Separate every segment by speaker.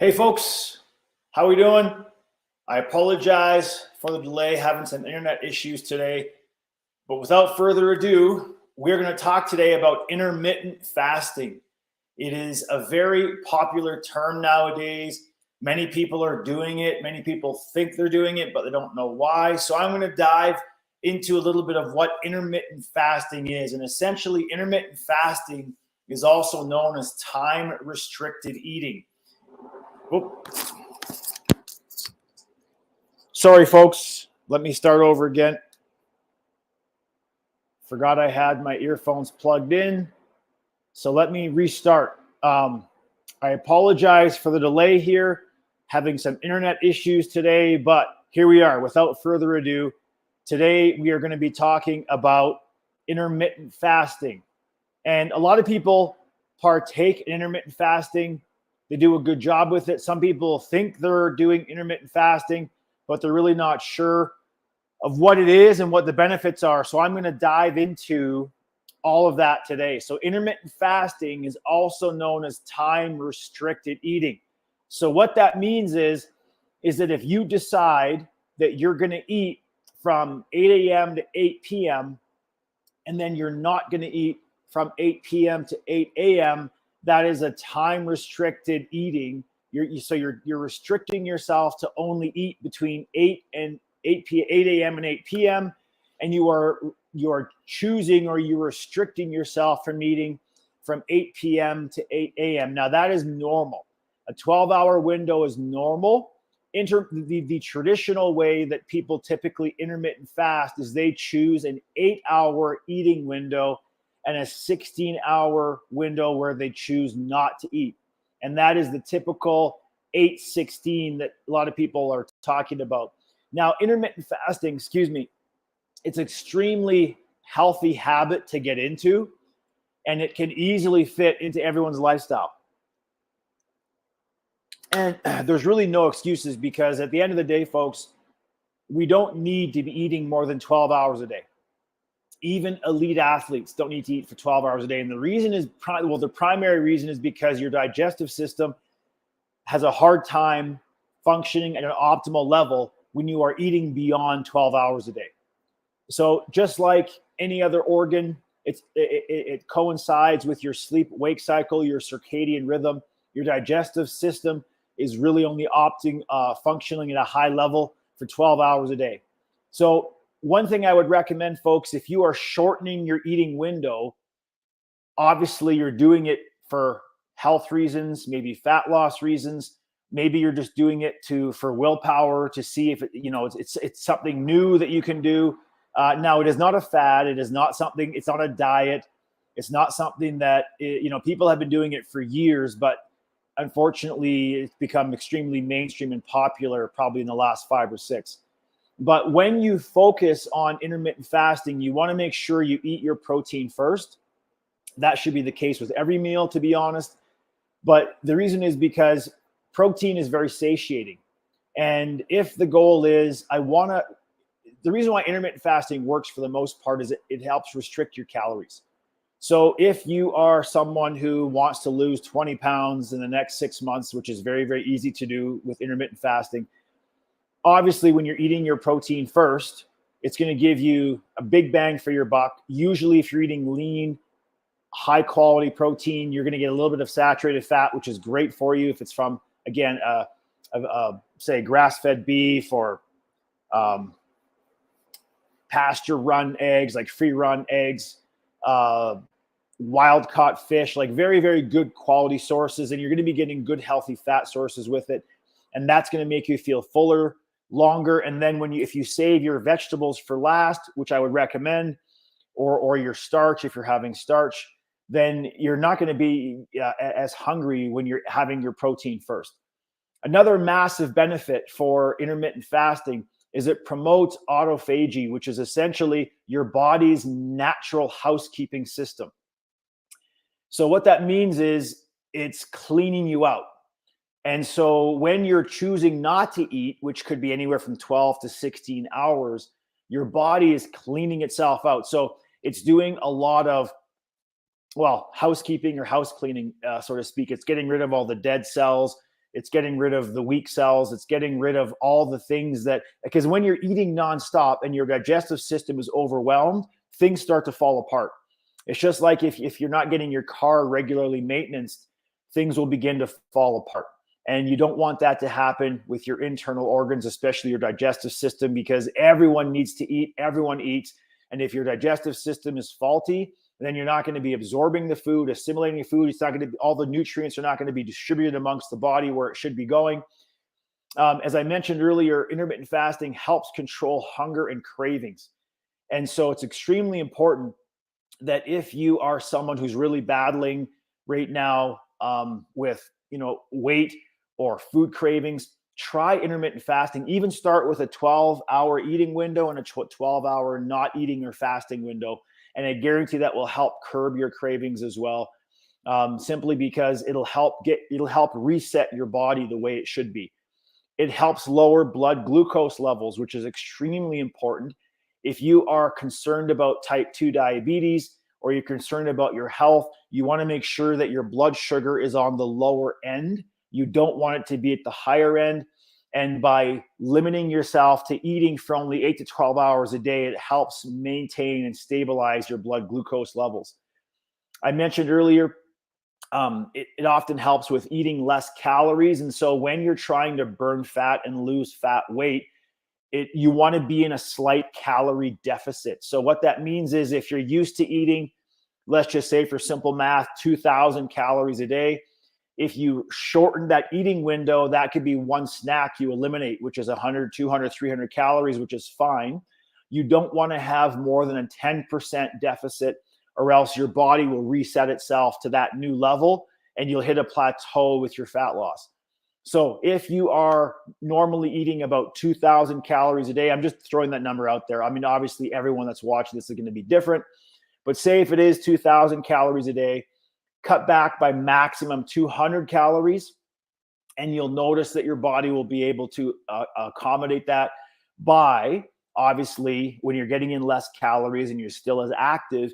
Speaker 1: Hey folks, how we doing? I apologize for the delay, having some internet issues today. But without further ado, we're going to talk today about intermittent fasting. It is a very popular term nowadays. Many people are doing it. Many people think they're doing it, but they don't know why. So I'm going to dive into a little bit of what intermittent fasting is. And essentially, intermittent fasting is also known as time restricted eating. Oh, sorry, folks. Let me start over again. Forgot I had my earphones plugged in. So let me restart. I apologize for the delay here, having some internet issues today, but here we are. Without further ado, today we are going to be talking about intermittent fasting. And a lot of people partake in intermittent fasting. They do a good job with it. Some people think they're doing intermittent fasting, but they're really not sure of what it is and what the benefits are. So I'm going to dive into all of that today. So intermittent fasting is also known as time restricted eating. So what that means is that if you decide that you're going to eat from 8 a.m. to 8 p.m. and then you're not going to eat from 8 p.m. to 8 a.m., that is a time restricted eating. You're restricting yourself to only eat between 8 a.m. and 8 p.m. and you are choosing, or you're restricting yourself from eating from 8 p.m. to 8 a.m. Now that is normal. A 12-hour window is normal. The traditional way that people typically intermittent fast is they choose an 8-hour eating window and a 16-hour window where they choose not to eat. And that is the typical 8-16 that a lot of people are talking about. Now, intermittent fasting, it's an extremely healthy habit to get into, and it can easily fit into everyone's lifestyle. And there's really no excuses, because at the end of the day, folks, we don't need to be eating more than 12 hours a day. Even elite athletes don't need to eat for 12 hours a day. And the reason is, the primary reason is because your digestive system has a hard time functioning at an optimal level when you are eating beyond 12 hours a day. So just like any other organ, it coincides with your sleep-wake cycle, your circadian rhythm. Your digestive system is really only functioning at a high level for 12 hours a day. So one thing I would recommend, folks, if you are shortening your eating window, obviously you're doing it for health reasons, maybe fat loss reasons. Maybe you're just doing it for willpower, to see if it's something new that you can do. Now, it is not a fad. It is not something. It's not a diet. It's not something that people have been doing it for years, but unfortunately, it's become extremely mainstream and popular probably in the last 5 or 6. But when you focus on intermittent fasting, you want to make sure you eat your protein first. That should be the case with every meal, to be honest. But the reason is because protein is very satiating. And if the goal is, the reason why intermittent fasting works for the most part is it helps restrict your calories. So if you are someone who wants to lose 20 pounds in the next 6 months, which is very, very easy to do with intermittent fasting, obviously when you're eating your protein first, it's going to give you a big bang for your buck. Usually if you're eating lean, high quality protein, you're going to get a little bit of saturated fat, which is great for you if it's from, again, say grass-fed beef or pasture-run eggs, like free-run eggs, wild-caught fish, like very, very good quality sources. And you're going to be getting good, healthy fat sources with it. And that's going to make you feel fuller, longer. And then if you save your vegetables for last, which I would recommend, or your starch, if you're having starch, then you're not going to be as hungry when you're having your protein first. Another massive benefit for intermittent fasting is it promotes autophagy, which is essentially your body's natural housekeeping system. So what that means is it's cleaning you out. And so when you're choosing not to eat, which could be anywhere from 12 to 16 hours, your body is cleaning itself out. So it's doing a lot of, housekeeping or house cleaning, so to speak. It's getting rid of all the dead cells. It's getting rid of the weak cells. It's getting rid of all the things that, because when you're eating nonstop and your digestive system is overwhelmed, things start to fall apart. It's just like if you're not getting your car regularly maintained, things will begin to fall apart. And you don't want that to happen with your internal organs, especially your digestive system, because everyone needs to eat, everyone eats. And if your digestive system is faulty, then you're not going to be absorbing the food, assimilating the food. It's not going to be, all the nutrients are not going to be distributed amongst the body where it should be going. As I mentioned earlier, intermittent fasting helps control hunger and cravings. And so it's extremely important that if you are someone who's really battling right now with, weight or food cravings, try intermittent fasting. Even start with a 12-hour eating window and a 12-hour not eating or fasting window. And I guarantee that will help curb your cravings as well, simply because it'll help reset your body the way it should be. It helps lower blood glucose levels, which is extremely important. If you are concerned about type 2 diabetes or you're concerned about your health, you want to make sure that your blood sugar is on the lower end. You don't want it to be at the higher end. And by limiting yourself to eating for only 8 to 12 hours a day, it helps maintain and stabilize your blood glucose levels. I mentioned earlier, it often helps with eating less calories. And so when you're trying to burn fat and lose fat weight, you want to be in a slight calorie deficit. So what that means is if you're used to eating, let's just say for simple math, 2,000 calories a day, if you shorten that eating window, that could be one snack you eliminate, which is 100, 200, 300 calories, which is fine. You don't want to have more than a 10% deficit, or else your body will reset itself to that new level and you'll hit a plateau with your fat loss. So if you are normally eating about 2,000 calories a day, I'm just throwing that number out there. I mean, obviously everyone that's watching this is going to be different, but say if it is 2,000 calories a day, cut back by maximum 200 calories, and you'll notice that your body will be able to accommodate that by, obviously, when you're getting in less calories and you're still as active,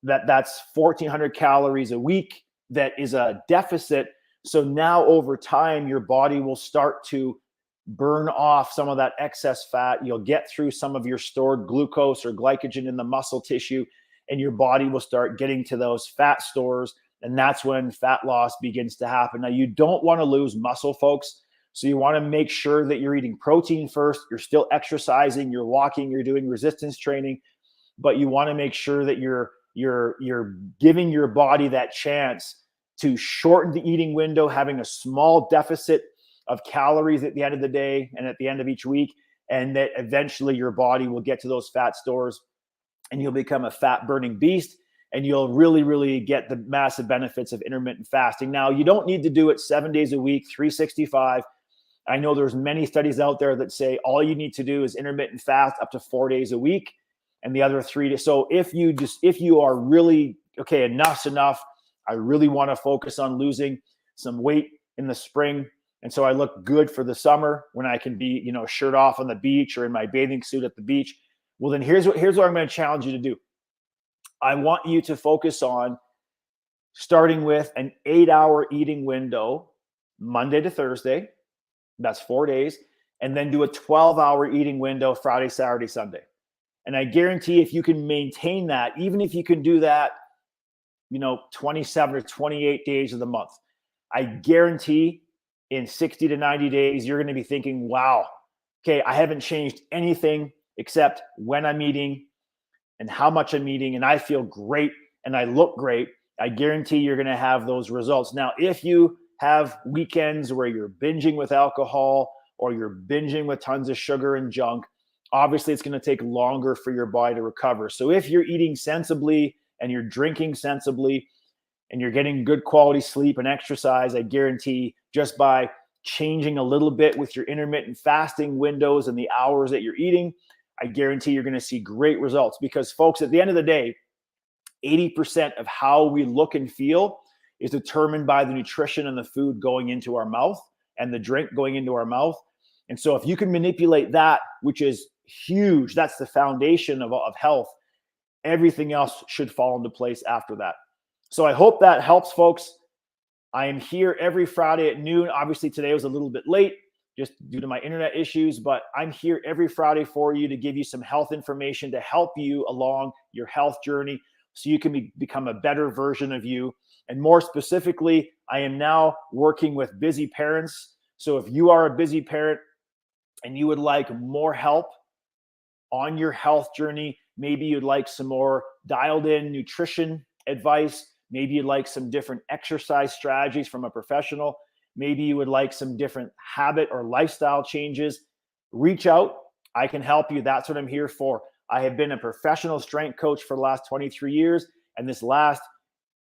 Speaker 1: that's 1,400 calories a week. That is a deficit. So now over time, your body will start to burn off some of that excess fat. You'll get through some of your stored glucose or glycogen in the muscle tissue, and your body will start getting to those fat stores. And that's when fat loss begins to happen. Now, you don't want to lose muscle, folks. So you want to make sure that you're eating protein first. You're still exercising, you're walking, you're doing resistance training, but you want to make sure that you're giving your body that chance to shorten the eating window, having a small deficit of calories at the end of the day and at the end of each week, and that eventually your body will get to those fat stores and you'll become a fat burning beast, and you'll really, really get the massive benefits of intermittent fasting. Now, you don't need to do it 7 days a week, 365. I know there's many studies out there that say all you need to do is intermittent fast up to 4 days a week and the other 3 days. So if you are really, okay, enough's enough, I really want to focus on losing some weight in the spring, and so I look good for the summer when I can be, shirt off on the beach or in my bathing suit at the beach. Well, then here's what I'm going to challenge you to do. I want you to focus on starting with an 8-hour eating window, Monday to Thursday. That's 4 days. And then do a 12-hour eating window, Friday, Saturday, Sunday. And I guarantee if you can maintain that, even if you can do that, 27 or 28 days of the month, I guarantee in 60 to 90 days, you're going to be thinking, wow, okay, I haven't changed anything except when I'm eating and how much I'm eating, and I feel great and I look great. I guarantee you're going to have those results. Now, if you have weekends where you're binging with alcohol or you're binging with tons of sugar and junk, obviously it's going to take longer for your body to recover. So if you're eating sensibly and you're drinking sensibly and you're getting good quality sleep and exercise, I guarantee just by changing a little bit with your intermittent fasting windows and the hours that you're eating, I guarantee you're going to see great results. Because, folks, at the end of the day, 80% of how we look and feel is determined by the nutrition and the food going into our mouth and the drink going into our mouth. And so if you can manipulate that, which is huge, that's the foundation of health, everything else should fall into place after that. So I hope that helps, folks. I am here every Friday at noon. Obviously, today was a little bit late just due to my internet issues, but I'm here every Friday for you to give you some health information to help you along your health journey so you can become a better version of you. And more specifically, I am now working with busy parents. So if you are a busy parent and you would like more help on your health journey, maybe you'd like some more dialed in nutrition advice, maybe you'd like some different exercise strategies from a professional, maybe you would like some different habit or lifestyle changes, reach out. I can help you. That's what I'm here for. I have been a professional strength coach for the last 23 years. And this last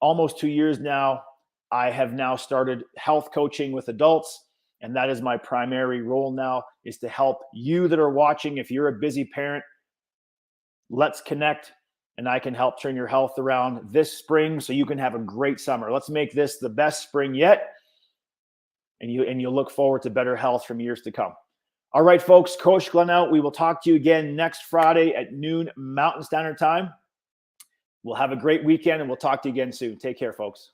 Speaker 1: almost 2 years now, I have now started health coaching with adults. And that is my primary role now, is to help you that are watching. If you're a busy parent, let's connect and I can help turn your health around this spring so you can have a great summer. Let's make this the best spring yet. And you'll look forward to better health from years to come. All right, folks, Coach Glenn out. We will talk to you again next Friday at noon Mountain Standard Time. We'll have a great weekend and we'll talk to you again soon. Take care, folks.